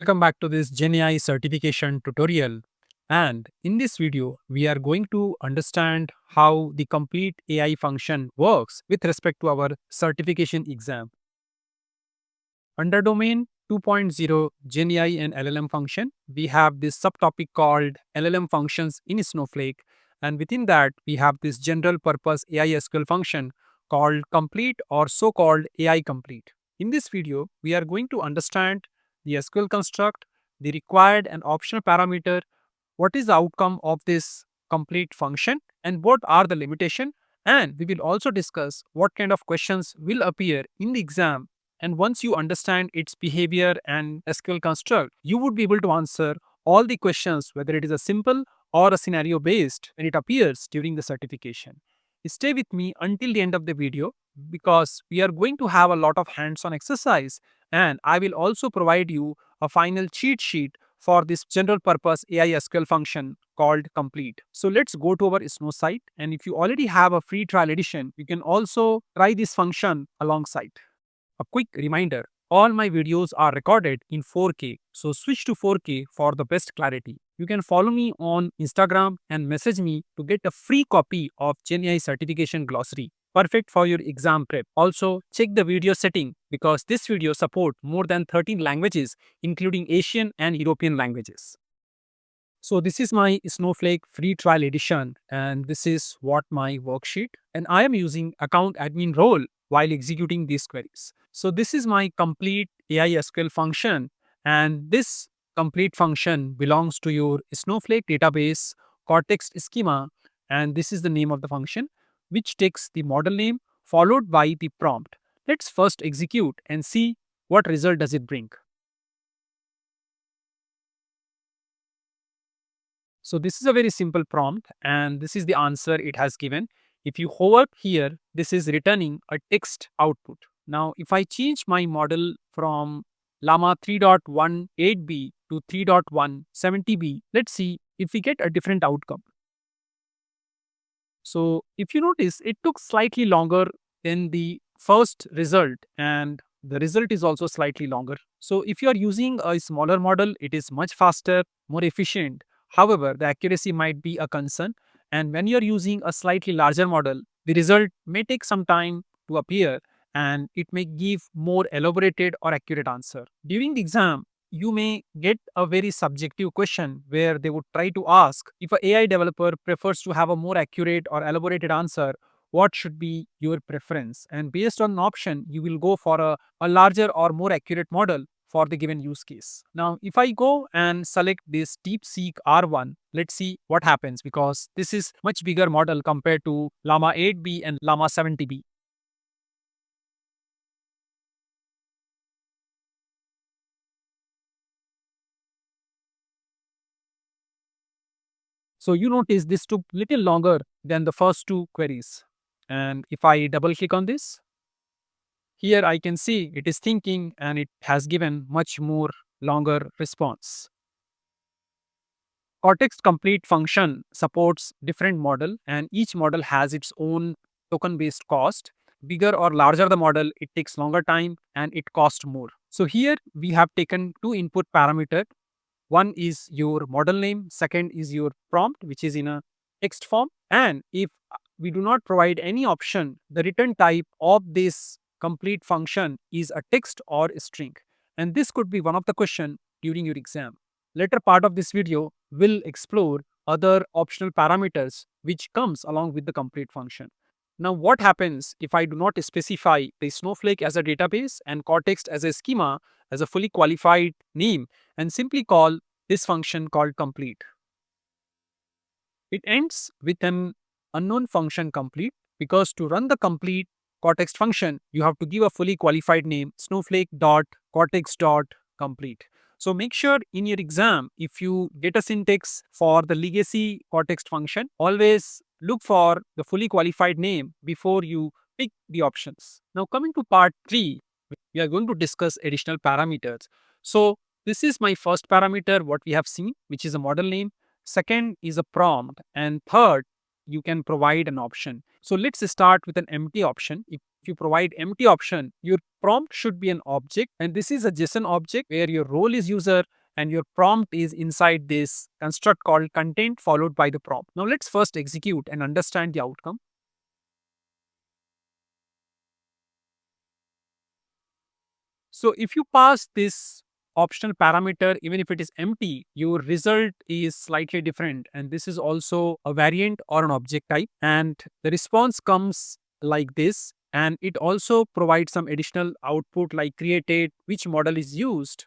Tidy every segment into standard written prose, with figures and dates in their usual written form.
Welcome back to this GenAI certification tutorial. And in this video, we are going to understand how the complete AI function works with respect to our certification exam. Under domain 2.0 GenAI and LLM function, we have this subtopic called LLM functions in Snowflake. And within that, we have this general purpose AI SQL function called complete or so-called AI complete. In this video, we are going to understand the SQL construct, the required and optional parameter, what is the outcome of this complete function, and what are the limitation. And we will also discuss what kind of questions will appear in the exam, and once you understand its behavior and SQL construct, you would be able to answer all the questions, whether it is a simple or a scenario based, when it appears during the certification. Stay with me until the end of the video because we are going to have a lot of hands-on exercise, and I will also provide you a final cheat sheet for this general purpose AI SQL function called complete. So let's go to our Snow site, and if you already have a free trial edition, you can also try this function alongside. A quick reminder, all my videos are recorded in 4K, so switch to 4K for the best clarity. You can follow me on Instagram and message me to get a free copy of GenAI certification glossary. Perfect for your exam prep. Also, check the video setting because this video support more than 13 languages including Asian and European languages. So this is my Snowflake free trial edition, and this is what my worksheet, and I am using account admin role while executing these queries. So this is my complete AI SQL function, and this complete function belongs to your Snowflake database Cortex schema, and this is the name of the function, which takes the model name followed by the prompt. Let's first execute and see what result does it bring. So this is a very simple prompt, and this is the answer it has given. If you hover here, this is returning a text output. Now, if I change my model from Llama 3.18b to 3.170b, let's see if we get a different outcome. So if you notice, it took slightly longer than the first result, and the result is also slightly longer. So if you are using a smaller model, it is much faster, more efficient. However, the accuracy might be a concern. And when you are using a slightly larger model, the result may take some time to appear, and it may give more elaborated or accurate answer. During the exam, you may get a very subjective question where they would try to ask if a AI developer prefers to have a more accurate or elaborated answer, what should be your preference? And based on an option, you will go for a larger or more accurate model for the given use case. Now, if I go and select this DeepSeek R1, let's see what happens because this is much bigger model compared to Llama 8B and Llama 70B. So you notice this took little longer than the first two queries. And if I double click on this, here I can see it is thinking and it has given much more longer response. Cortex complete function supports different model, and each model has its own token based cost. Bigger or larger the model, it takes longer time and it costs more. So here we have taken two input parameter. One is your model name, second is your prompt, which is in a text form. And if we do not provide any option, the return type of this complete function is a text or a string. And this could be one of the question during your exam. Later part of this video will explore other optional parameters which comes along with the complete function. Now, what happens if I do not specify the Snowflake as a database and Cortex as a schema as a fully qualified name and simply call this function called complete? It ends with an unknown function complete because to run the complete Cortex function, you have to give a fully qualified name snowflake.cortex.complete. So make sure in your exam, if you get a syntax for the legacy Cortex function, always look for the fully qualified name before you pick the options. Now coming to part 3, we are going to discuss additional parameters. So this is my first parameter, what we have seen, which is a model name. Second is a prompt. And third, you can provide an option. So let's start with an empty option. If you provide empty option, your prompt should be an object, and this is a JSON object where your role is user and your prompt is inside this construct called content followed by the prompt. Now let's first execute and understand the outcome. So if you pass this optional parameter, even if it is empty, your result is slightly different. And this is also a variant or an object type. And the response comes like this. And it also provides some additional output like created, which model is used,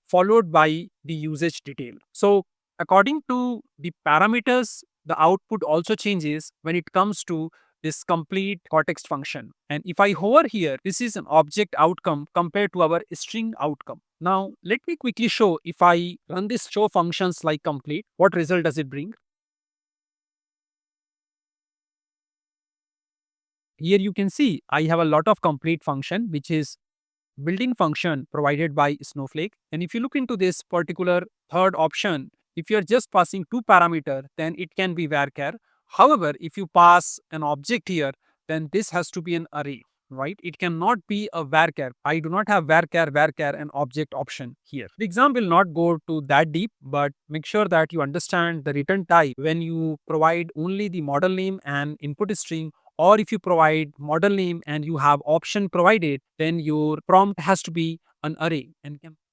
followed by the usage detail. So according to the parameters, the output also changes when it comes to this complete context function. And if I hover here, this is an object outcome compared to our string outcome. Now, let me quickly show if I run this show functions like complete, what result does it bring? Here you can see I have a lot of complete function, which is built-in function provided by Snowflake. And if you look into this particular third option, if you're just passing two parameter, then it can be varchar. However, if you pass an object here, then this has to be an array, right? It cannot be a varchar. I do not have varchar, and object option here. The exam will not go to that deep, but make sure that you understand the return type when you provide only the model name and input string, or if you provide model name and you have option provided, then your prompt has to be an array.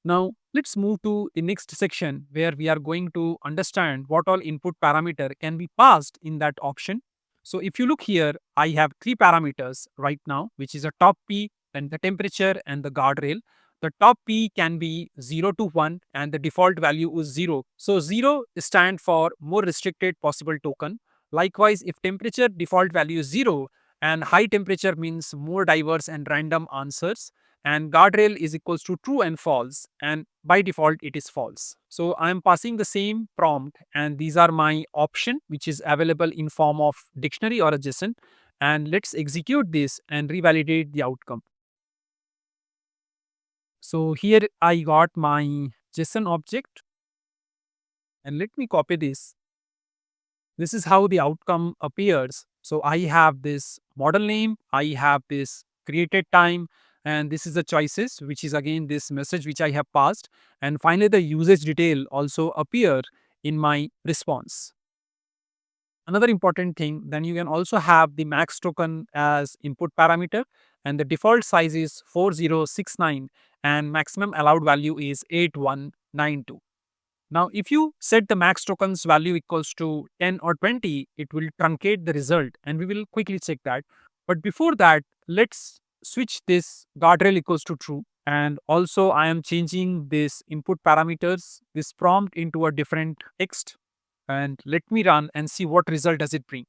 Now let's move to the next section where we are going to understand what all input parameter can be passed in that option. So if you look here, I have three parameters right now, which is a top P, and the temperature and the guardrail. The top P can be 0 to 1 and the default value is 0. So 0 stand for more restricted possible token. Likewise, if temperature default value is 0 and high temperature means more diverse and random answers, and guardrail is equals to true and false, and by default it is false. So I am passing the same prompt, and these are my option which is available in form of dictionary or a JSON, and let's execute this and revalidate the outcome. So here I got my JSON object, and let me copy this. This is how the outcome appears. So I have this model name, I have this created time, and this is the choices, which is again this message which I have passed. And finally, the usage detail also appear in my response. Another important thing, then you can also have the max token as input parameter, and the default size is 4069 and maximum allowed value is 8192. Now, if you set the max tokens value equals to 10 or 20, it will truncate the result, and we will quickly check that. But before that, let's switch this guardrail equals to true. And also I am changing this input parameters, this prompt into a different text. And let me run and see what result does it bring.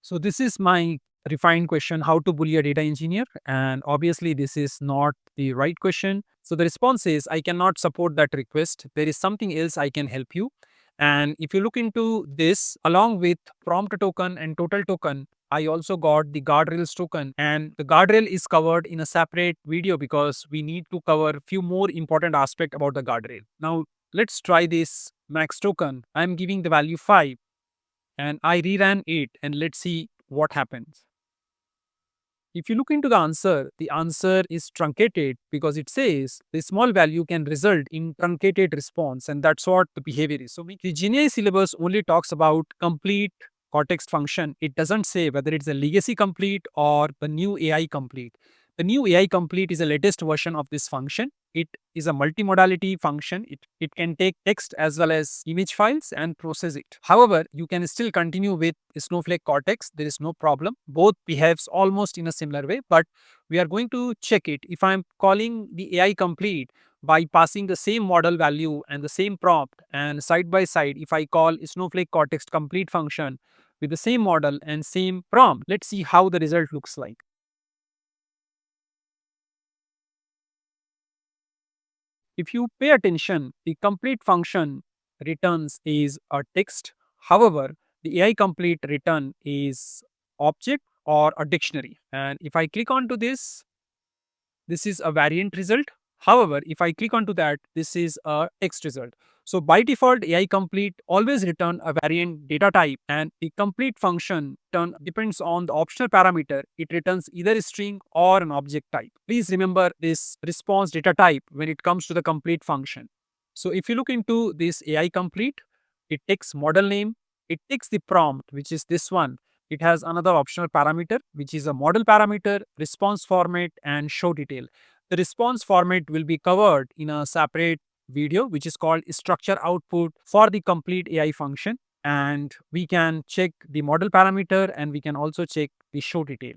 So this is my refined question, how to bully a data engineer. And obviously this is not the right question. So the response is, I cannot support that request. There is something else I can help you. And if you look into this, along with prompt token and total token, I also got the guardrails token, and the guardrail is covered in a separate video because we need to cover few more important aspect about the guardrail. Now let's try this max token. I'm giving the value 5 and I reran it, and let's see what happens. If you look into the answer is truncated because it says the small value can result in truncated response, and that's what the behavior is. So the GenAI syllabus only talks about complete cortex function. It doesn't say whether it's a legacy complete or the new AI complete. The new AI complete is the latest version of this function. It is a multimodality function. It can take text as well as image files and process it. However, you can still continue with Snowflake Cortex. There is no problem. Both behaves almost in a similar way, but we are going to check it. If I'm calling the AI complete by passing the same model value and the same prompt, and side by side, if I call Snowflake Cortex complete function with the same model and same prompt, let's see how the result looks like. If you pay attention, the complete function returns is a text. However, the AI complete return is object or a dictionary. And if I click onto this is a variant result. However, if I click onto that, this is a text result. So by default, AI complete always return a variant data type, and the complete function turn depends on the optional parameter. It returns either a string or an object type. Please remember this response data type when it comes to the complete function. So if you look into this AI complete, it takes model name, it takes the prompt, which is this one. It has another optional parameter, which is a model parameter, response format, and show detail. The response format will be covered in a separate video, which is called structure output for the complete AI function. And we can check the model parameter and we can also check the show detail.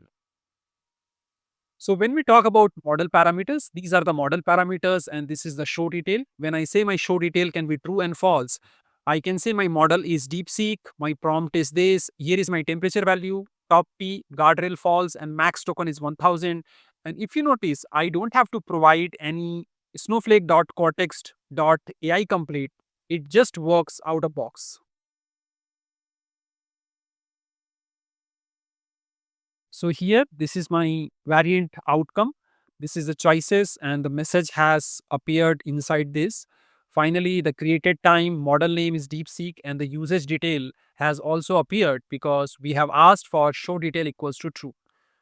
So when we talk about model parameters, these are the model parameters and this is the show detail. When I say my show detail can be true and false, I can say my model is DeepSeek, my prompt is this, here is my temperature value, top P, guardrail false, and max token is 1000. And if you notice, I don't have to provide any snowflake.cortex.ai complete. It just works out of box. So here, this is my variant outcome. This is the choices and the message has appeared inside this. Finally, the created time, model name is DeepSeek and the usage detail has also appeared because we have asked for show detail equals to true.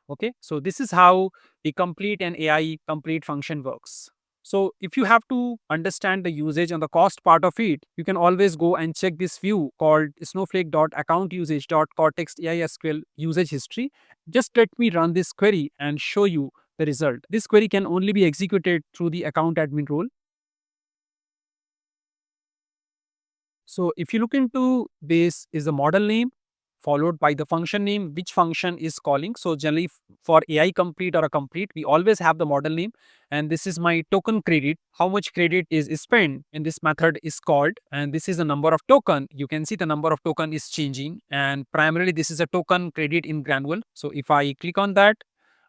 Okay, so this is how the complete and AI complete function works. So if you have to understand the usage and the cost part of it, you can always go and check this view called snowflake.account_usage.cortex.ai usage history. Just let me run this query and show you the result. This query can only be executed through the account admin role. So if you look into this is the model name followed by the function name, which function is calling. So generally for AI complete or a complete, we always have the model name and this is my token credit. How much credit is spent in this method is called and this is the number of token. You can see the number of token is changing and primarily this is a token credit in Granule. So if I click on that,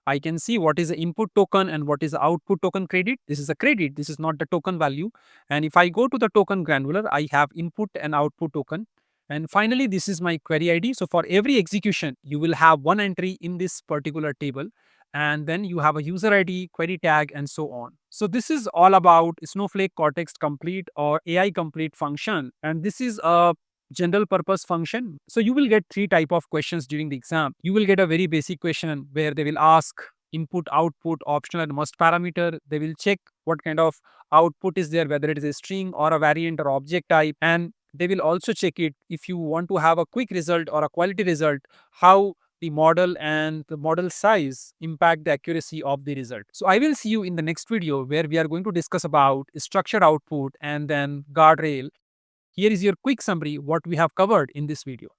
I can see what is the input token and what is the output token credit. This is a credit. This is not the token value. And if I go to the token granular, I have input and output token. And finally, this is my query ID. So for every execution, you will have one entry in this particular table. And then you have a user ID, query tag, and so on. So this is all about Snowflake Cortex Complete or AI Complete function. And this is a general purpose function. So you will get three type of questions during the exam. You will get a very basic question where they will ask input, output, optional and must parameter. They will check what kind of output is there, whether it is a string or a variant or object type. And they will also check it if you want to have a quick result or a quality result, how the model and the model size impact the accuracy of the result. So I will see you in the next video where we are going to discuss about structured output and then guardrail. Here is your quick summary what we have covered in this video.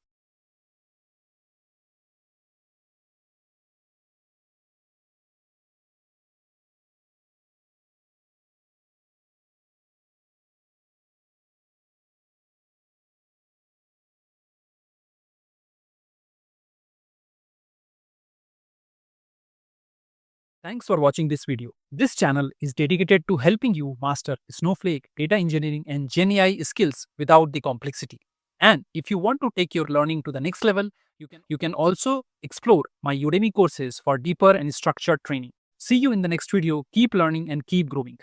Thanks for watching this video. This channel is dedicated to helping you master Snowflake, data engineering and GenAI skills without the complexity. And if you want to take your learning to the next level, you can also explore my Udemy courses for deeper and structured training. See you in the next video. Keep learning and keep growing.